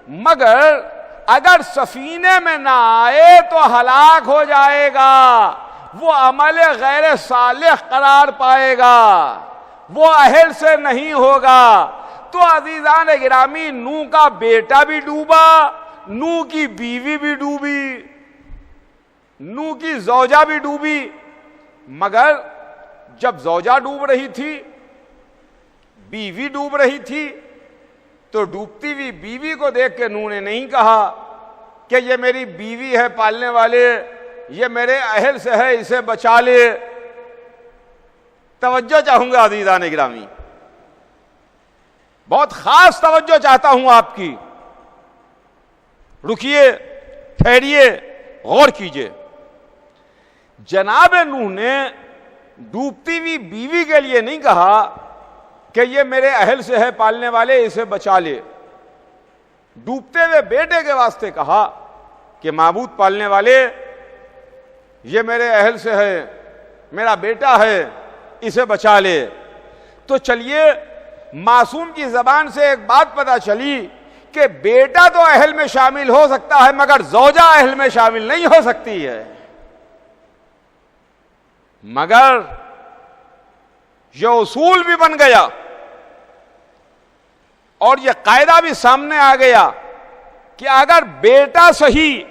مگر اگر سفینے میں نہ آئے تو ہلاک ہو جائے گا، وہ عمل غیر صالح قرار پائے گا، وہ اہل سے نہیں ہوگا۔ تو عزیزان گرامی، نوح کا بیٹا بھی ڈوبا، نوح کی بیوی بھی ڈوبی، نوح کی زوجہ بھی ڈوبی، مگر جب زوجہ ڈوب رہی تھی، بیوی ڈوب رہی تھی، تو ڈوبتی ہوئی بیوی کو دیکھ کے نوح نے نہیں کہا کہ یہ میری بیوی ہے پالنے والے، یہ میرے اہل سے ہے، اسے بچا لے۔ توجہ چاہوں گا عزیزان گرامی، بہت خاص توجہ چاہتا ہوں آپ کی، رکیے، ٹھہریے، غور کیجئے۔ جناب نوح نے ڈوبتی ہوئی بیوی کے لیے نہیں کہا کہ یہ میرے اہل سے ہے پالنے والے، اسے بچا لے۔ ڈوبتے ہوئے بیٹے کے واسطے کہا کہ معبود پالنے والے، یہ میرے اہل سے ہے، میرا بیٹا ہے، اسے بچا لے۔ تو چلیے، معصوم کی زبان سے ایک بات پتہ چلی کہ بیٹا تو اہل میں شامل ہو سکتا ہے مگر زوجہ اہل میں شامل نہیں ہو سکتی ہے۔ مگر یہ اصول بھی بن گیا اور یہ قاعدہ بھی سامنے آ گیا کہ اگر بیٹا صحیح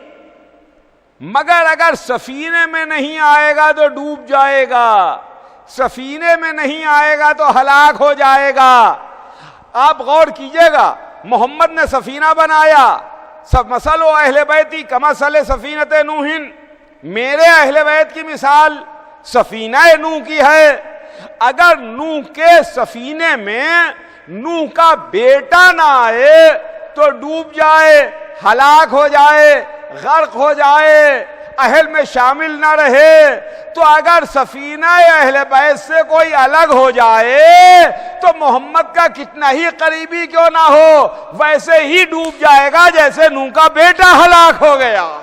مگر اگر سفینے میں نہیں آئے گا تو ڈوب جائے گا، سفینے میں نہیں آئے گا تو ہلاک ہو جائے گا۔ آپ غور کیجئے گا، محمد نے سفینہ بنایا، سب مثل و اہل بیتی کمثل سفینۃ نوح، میرے اہل بیت کی مثال سفینہ نوح کی ہے۔ اگر نوح کے سفینے میں نوح کا بیٹا نہ آئے تو ڈوب جائے، ہلاک ہو جائے، غرق ہو جائے، اہل میں شامل نہ رہے۔ تو اگر سفینہ اہل بیت سے کوئی الگ ہو جائے تو محمد کا کتنا ہی قریبی کیوں نہ ہو ویسے ہی ڈوب جائے گا جیسے نوح کا بیٹا ہلاک ہو گیا۔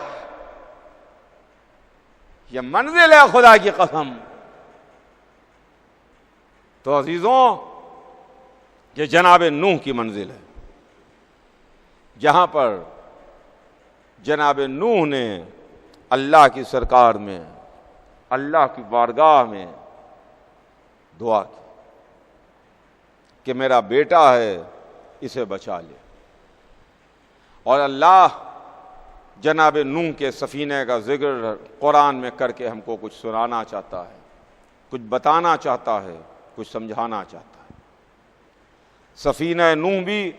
یہ منزل ہے خدا کی قسم۔ تو عزیزوں، یہ جناب نوح کی منزل ہے، جہاں پر جناب نوح نے اللہ کی سرکار میں، اللہ کی بارگاہ میں دعا کی کہ میرا بیٹا ہے، اسے بچا لے۔ اور اللہ جناب نوح کے سفینے کا ذکر قرآن میں کر کے ہم کو کچھ سنانا چاہتا ہے، کچھ بتانا چاہتا ہے، کچھ سمجھانا چاہتا ہے۔ سفینہ نوح بھی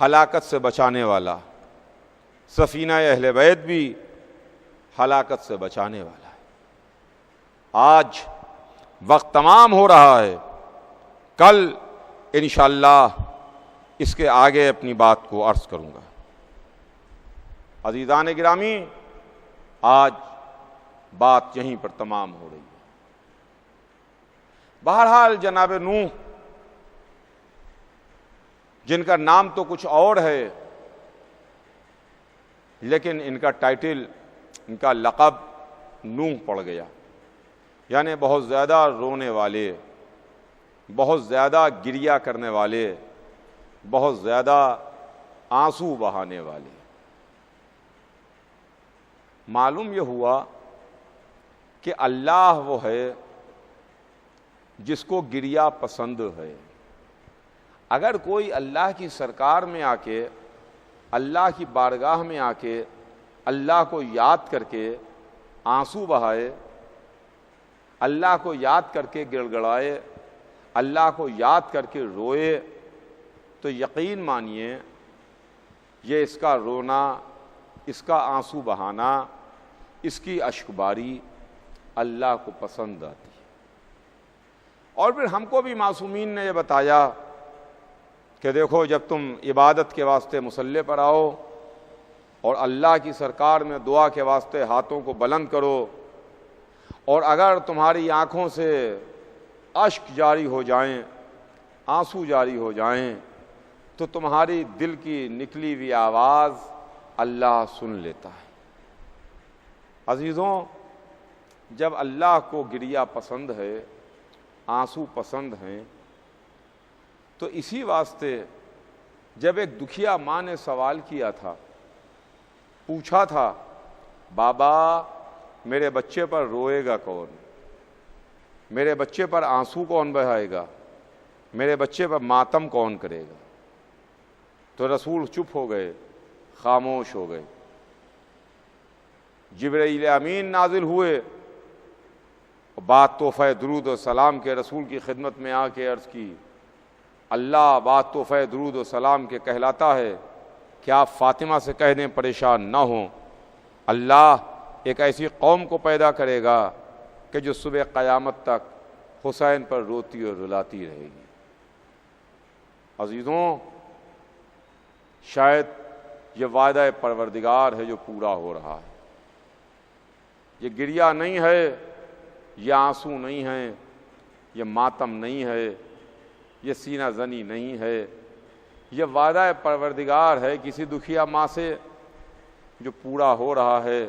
ہلاکت سے بچانے والا، سفینہ اہل بیت بھی ہلاکت سے بچانے والا ہے۔ آج وقت تمام ہو رہا ہے، کل انشاءاللہ اس کے آگے اپنی بات کو عرض کروں گا۔ عزیزان گرامی، آج بات یہیں پر تمام ہو رہی ہے۔ بہرحال جناب نوح، جن کا نام تو کچھ اور ہے، لیکن ان کا ٹائٹل، ان کا لقب نوح پڑ گیا، یعنی بہت زیادہ رونے والے، بہت زیادہ گریہ کرنے والے، بہت زیادہ آنسو بہانے والے۔ معلوم یہ ہوا کہ اللہ وہ ہے جس کو گریہ پسند ہے۔ اگر کوئی اللہ کی سرکار میں آ کے، اللہ کی بارگاہ میں آ کے اللہ کو یاد کر کے آنسو بہائے، اللہ کو یاد کر کے گڑ گڑائے، اللہ کو یاد کر کے روئے، تو یقین مانیے یہ اس کا رونا، اس کا آنسو بہانا، اس کی اشک باری اللہ کو پسند آتی ہے۔ اور پھر ہم کو بھی معصومین نے یہ بتایا کہ دیکھو، جب تم عبادت کے واسطے مصلی پر آؤ اور اللہ کی سرکار میں دعا کے واسطے ہاتھوں کو بلند کرو، اور اگر تمہاری آنکھوں سے اشک جاری ہو جائیں، آنسو جاری ہو جائیں، تو تمہاری دل کی نکلی ہوئی آواز اللہ سن لیتا ہے۔ عزیزوں، جب اللہ کو گریہ پسند ہے، آنسو پسند ہیں، تو اسی واسطے جب ایک دکھیا ماں نے سوال کیا تھا، پوچھا تھا، بابا میرے بچے پر روئے گا کون؟ میرے بچے پر آنسو کون بہائے گا؟ میرے بچے پر ماتم کون کرے گا؟ تو رسول چپ ہو گئے، خاموش ہو گئے۔ جبرائیل امین نازل ہوئے، بات تحفہ درود و سلام کے رسول کی خدمت میں آ کے عرض کی، اللہ بات تحفہ درود و سلام کے کہلاتا ہے کہ آپ فاطمہ سے کہہ دیں پریشان نہ ہوں، اللہ ایک ایسی قوم کو پیدا کرے گا کہ جو صبح قیامت تک حسین پر روتی اور رلاتی رہے گی۔ عزیزوں، شاید یہ وعدہ پروردگار ہے جو پورا ہو رہا ہے۔ یہ گریہ نہیں ہے، یہ آنسو نہیں ہے، یہ ماتم نہیں ہے، یہ سینہ زنی نہیں ہے، یہ وعدہ پروردگار ہے کسی دکھیا ماں سے جو پورا ہو رہا ہے،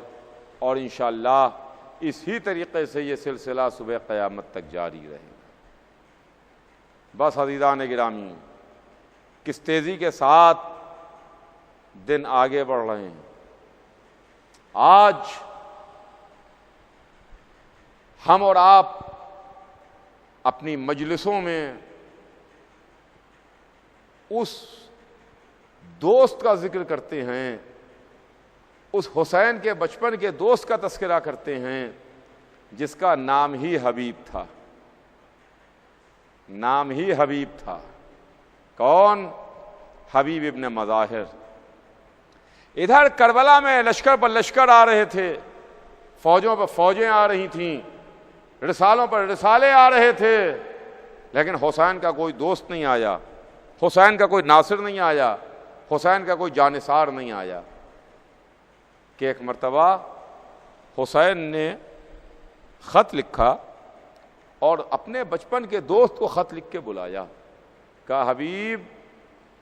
اور انشاءاللہ اسی طریقے سے یہ سلسلہ صبح قیامت تک جاری رہے گا۔ بس عزیزان گرامی، کس تیزی کے ساتھ دن آگے بڑھ رہے ہیں۔ آج ہم اور آپ اپنی مجلسوں میں اس دوست کا ذکر کرتے ہیں، اس حسین کے بچپن کے دوست کا تذکرہ کرتے ہیں جس کا نام ہی حبیب تھا، نام ہی حبیب تھا۔ کون؟ حبیب ابن مظاہر۔ ادھر کربلا میں لشکر پر لشکر آ رہے تھے، فوجوں پر فوجیں آ رہی تھیں، رسالوں پر رسالے آ رہے تھے، لیکن حسین کا کوئی دوست نہیں آیا، حسین کا کوئی ناصر نہیں آیا، حسین کا کوئی جانثار نہیں آیا۔ کہ ایک مرتبہ حسین نے خط لکھا اور اپنے بچپن کے دوست کو خط لکھ کے بلایا، کہا حبیب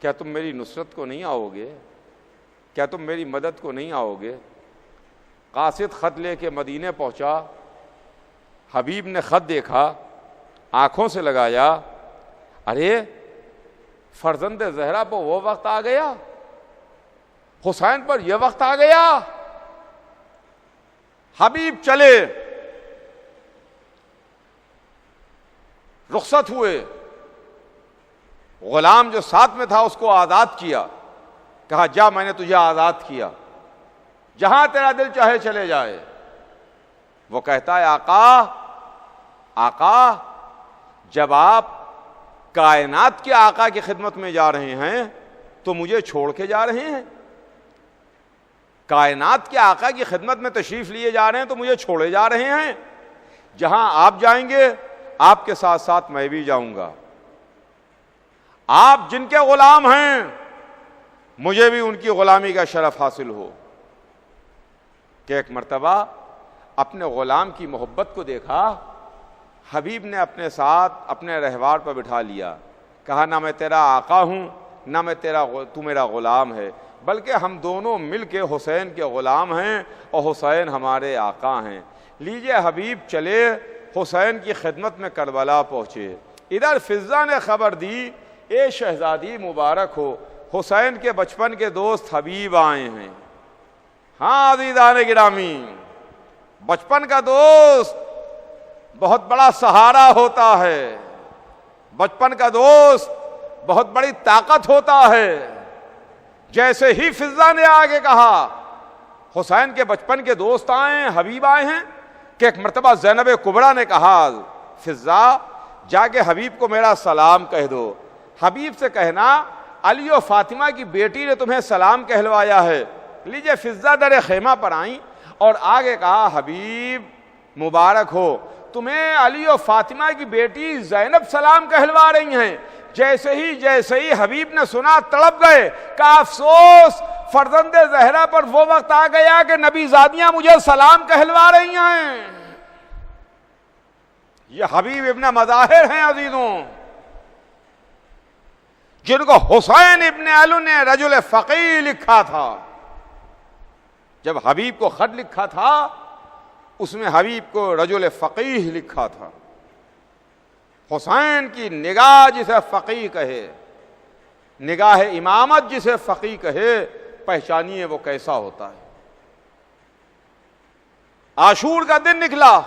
کیا تم میری نصرت کو نہیں آؤ گے؟ کیا تم میری مدد کو نہیں آؤ گے؟ قاصد خط لے کے مدینے پہنچا، حبیب نے خط دیکھا، آنکھوں سے لگایا، ارے فرزند زہرا پر وہ وقت آ گیا، حسین پر یہ وقت آ گیا۔ حبیب چلے، رخصت ہوئے، غلام جو ساتھ میں تھا اس کو آزاد کیا، کہا جا میں نے تجھے آزاد کیا، جہاں تیرا دل چاہے چلے جائے۔ وہ کہتا ہے آقا جب آپ کائنات کے آقا کی خدمت میں جا رہے ہیں تو مجھے چھوڑ کے جا رہے ہیں؟ کائنات کے آقا کی خدمت میں تشریف لیے جا رہے ہیں تو مجھے چھوڑے جا رہے ہیں؟ جہاں آپ جائیں گے آپ کے ساتھ ساتھ میں بھی جاؤں گا۔ آپ جن کے غلام ہیں مجھے بھی ان کی غلامی کا شرف حاصل ہو۔ کہ ایک مرتبہ اپنے غلام کی محبت کو دیکھا، حبیب نے اپنے ساتھ اپنے رہوار پر بٹھا لیا، کہا نہ میں تیرا آقا ہوں نہ میں تو میرا غلام ہے، بلکہ ہم دونوں مل کے حسین کے غلام ہیں اور حسین ہمارے آقا ہیں۔ لیجئے حبیب چلے، حسین کی خدمت میں کربلا پہنچے۔ ادھر فضہ نے خبر دی، اے شہزادی مبارک ہو، حسین کے بچپن کے دوست حبیب آئے ہیں۔ ہاں عزیزان گرامی، بچپن کا دوست بہت بڑا سہارا ہوتا ہے، بچپن کا دوست بہت بڑی طاقت ہوتا ہے۔ جیسے ہی فضہ نے آگے کہا حسین کے بچپن کے دوست آئے ہیں، حبیب آئے ہیں، کہ ایک مرتبہ زینب کبریٰ نے کہا فضہ جا کے حبیب کو میرا سلام کہہ دو، حبیب سے کہنا علی و فاطمہ کی بیٹی نے تمہیں سلام کہلوایا ہے۔ لیجئے فضہ در خیمہ پر آئیں اور آگے کہا حبیب مبارک ہو، تمہیں علی و فاطمہ کی بیٹی زینب سلام کہلوا رہی ہیں۔ جیسے ہی حبیب نے سنا تڑپ گئے، کہا افسوس فرزند زہرا پر وہ وقت آ گیا کہ نبی زادیاں مجھے سلام کہلوا رہی ہیں۔ یہ حبیب ابن مظاہر ہیں عزیزوں، جن کو حسین ابن علی نے رجل فقیہ لکھا تھا۔ جب حبیب کو خط لکھا تھا اس میں حبیب کو رجل فقیہ لکھا تھا۔ حسین کی نگاہ جسے فقیہ کہے، نگاہ امامت جسے فقیہ کہے، پہچانیے وہ کیسا ہوتا ہے۔ عاشور کا دن نکلا،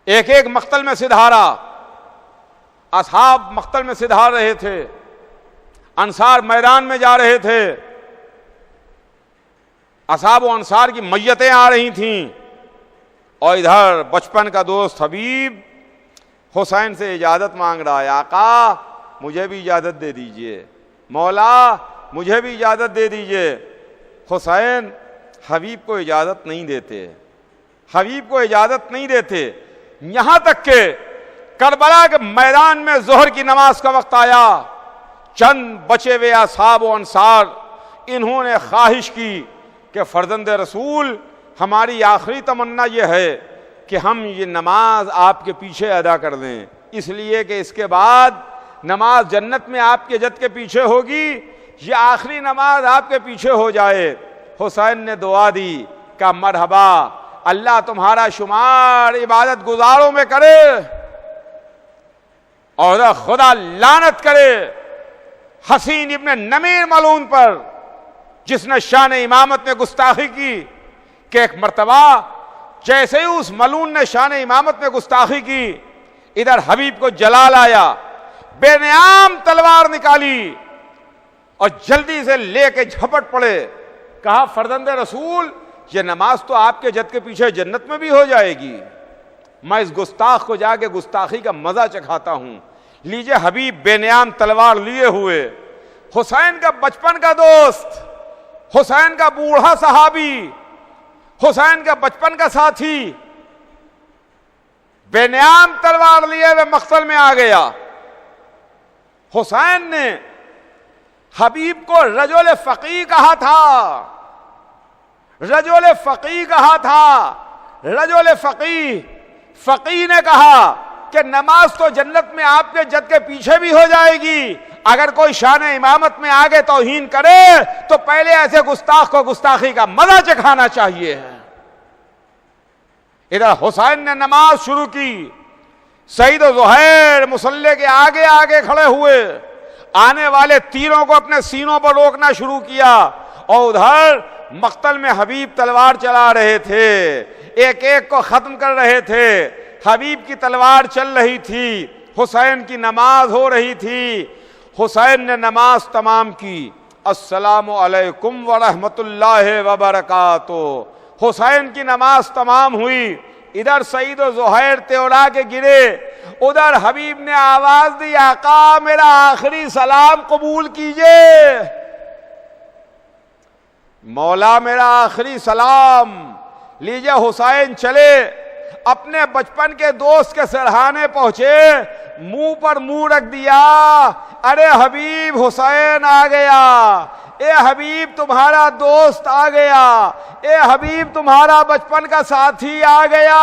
ایک ایک مقتل میں سدھارا، اصحاب مقتل میں سدھار رہے تھے، انصار میدان میں جا رہے تھے، اصحاب و انصار کی میتیں آ رہی تھیں، اور ادھر بچپن کا دوست حبیب حسین سے اجازت مانگ رہا ہے، آقا مجھے بھی اجازت دے دیجئے، مولا مجھے بھی اجازت دے دیجئے۔ حسین حبیب کو اجازت نہیں دیتے، حبیب کو اجازت نہیں دیتے، یہاں تک کہ کربلا کے میدان میں ظہر کی نماز کا وقت آیا، چند بچے ہوئے اصحاب و انصار انہوں نے خواہش کی کہ فرزند رسول ہماری آخری تمنا یہ ہے کہ ہم یہ نماز آپ کے پیچھے ادا کر دیں، اس لیے کہ اس کے بعد نماز جنت میں آپ کے جد کے پیچھے ہوگی، یہ آخری نماز آپ کے پیچھے ہو جائے۔ حسین نے دعا دی، کہا مرحبا، اللہ تمہارا شمار عبادت گزاروں میں کرے اور خدا لعنت کرے حسین ابن نمیر ملعون پر، جس نے شان امامت میں گستاخی کی۔ کہ ایک مرتبہ جیسے ہی اس ملعون نے شان امامت میں گستاخی کی، ادھر حبیب کو جلال آیا، بے نیام تلوار نکالی اور جلدی سے لے کے جھپٹ پڑے، کہا فرزند رسول یہ نماز تو آپ کے جد کے پیچھے جنت میں بھی ہو جائے گی، میں اس گستاخ کو جا کے گستاخی کا مزہ چکھاتا ہوں۔ لیجئے حبیب بے نیام تلوار لیے ہوئے، حسین کا بچپن کا دوست، حسین کا بوڑھا صحابی، حسین کا بچپن کا ساتھی، بے نیام تلوار لیے ہوئے مقتل میں آ گیا۔ حسین نے حبیب کو رجل فقیہ کہا تھا، رجل فقیہ کہا تھا، رجل فقیہ۔ فقیہ نے کہا کہ نماز تو جنت میں آپ کے جد کے پیچھے بھی ہو جائے گی، اگر کوئی شان امامت میں آگے توہین کرے تو پہلے ایسے گستاخ کو گستاخی کا مزہ چکھانا چاہیے۔ ادھر حسین نے نماز شروع کی، سعید و زہیر مصلی کے آگے آگے کھڑے ہوئے، آنے والے تیروں کو اپنے سینوں پر روکنا شروع کیا، اور ادھر مقتل میں حبیب تلوار چلا رہے تھے، ایک ایک کو ختم کر رہے تھے۔ حبیب کی تلوار چل رہی تھی، حسین کی نماز ہو رہی تھی۔ حسین نے نماز تمام کی، السلام علیکم ورحمۃ اللہ وبرکاتہ۔ حسین کی نماز تمام ہوئی، ادھر سعید و زہیر تیورا کے گرے، ادھر حبیب نے آواز دی، آقا میرا آخری سلام قبول کیجئے، مولا میرا آخری سلام۔ لیجئے حسین چلے، اپنے بچپن کے دوست کے سرہانے پہنچے، منہ پر منہ رکھ دیا، ارے حبیب حسین آ گیا، اے حبیب تمہارا دوست آ گیا، اے حبیب تمہارا بچپن کا ساتھی آ گیا،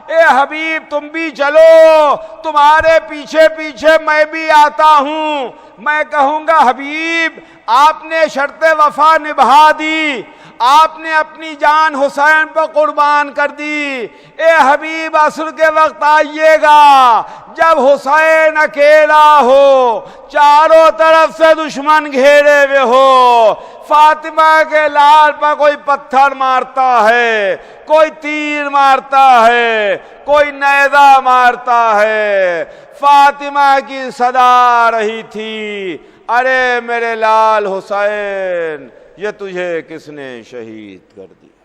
اے حبیب تم بھی چلو، تمہارے پیچھے پیچھے میں بھی آتا ہوں۔ میں کہوں گا حبیب آپ نے شرط وفا نبھا دی، آپ نے اپنی جان حسین پر قربان کر دی۔ اے حبیب عصر کے وقت آئیے گا جب حسین اکیلا ہو، چاروں طرف سے دشمن گھیرے ہوئے ہو، فاطمہ کے لال پر کوئی پتھر مارتا ہے، کوئی تیر مارتا ہے، کوئی نیزہ مارتا ہے، فاطمہ کی صدا آ رہی تھی، ارے میرے لال حسین یہ تجھے کس نے شہید کر دیا؟